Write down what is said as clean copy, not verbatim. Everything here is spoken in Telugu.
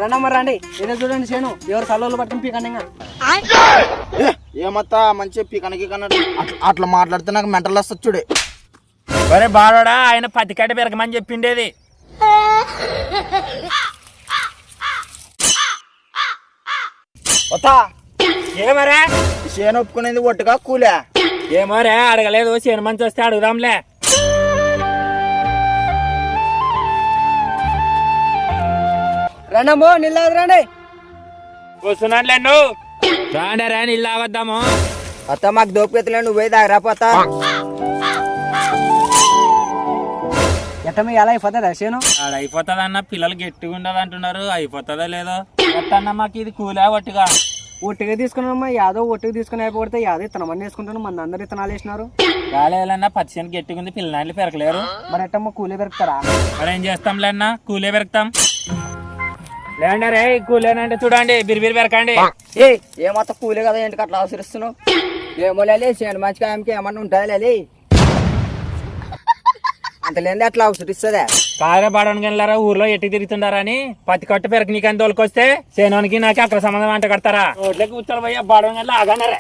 రండమ్మ రండి, ఏదో చూడండి చేను ఎవరు సల్లోళ్ళు పట్టుకుని పీకండి ఇంకా. ఏమత్తా మంచి పీకనకి కన్నాడు అట్లా మాట్లాడితే నాకు మెంటల్ వస్తుంది చూడే. ఒరే బాడోడా, ఆయన పత్తికట్ట పెరగమని చెప్పిండేది. వత్తా ఏమరే చేను ఒప్పుకునేది ఒట్టుగా కూలే. ఏమోరే అడగలేదు, చేను మంచి వస్తే అడుగుదాంలే. రండమ్మో నీళ్ళు రండి. వస్తున్నానులే నువ్వు రాండి రా, నీళ్ళు అవద్దాము. అత్త మాకు దోపితలే, నువ్వే దాగరా పోతా. ఎట్టమే ఎలా అయిపోతుందా చేను? అయిపోతుందన్న, పిల్లలు గట్టిగా ఉండదు అంటున్నారు. అయిపోతుందో లేదో ఎట్టన్నా మాకు ఇది కూలే ఒట్టుగా. ఒట్టిగా తీసుకున్నామ్మా, యాదో ఒట్టిగా తీసుకుని అయిపోతే యాదో ఇత్తనమని వేసుకుంటాను. మన అందరు ఇత్తనాలు వేసినారు. గాలేలన్నా పచ్చి చేను గట్టిగా ఉంది, పిల్లనాళ్ళు పెరగలేరు. మరి ఎట్టమ్మా కూలీ పెరుకుతారా? మరి ఏం చేస్తాంలే అన్న, కూలే పెరగతాం. లేండి రే, కూలేనంటే చూడండి బిరిబిరి పెరకండి. ఏమత్త కూలీ కదా ఏంటి అట్లా అవసరిస్తున్నావు? ఏమో లేలే, చేను మంచిగా ఆమెకి ఏమన్నా ఉంటుంది లేలే, అంత లేని అట్లా అవసరిస్తుందా? కారే బాడడానికి వెళ్ళారా, ఊర్లో ఎట్టి తిరుగుతుండారా అని పత్తి కట్టు పెరక నీకని తోలుకొస్తే సేనోనికి నాకు అక్కడ సంబంధం అంట కడతారా? రోడ్లకి కూర్చోలు పోయి బాడడం వల్ల ఆగానరే.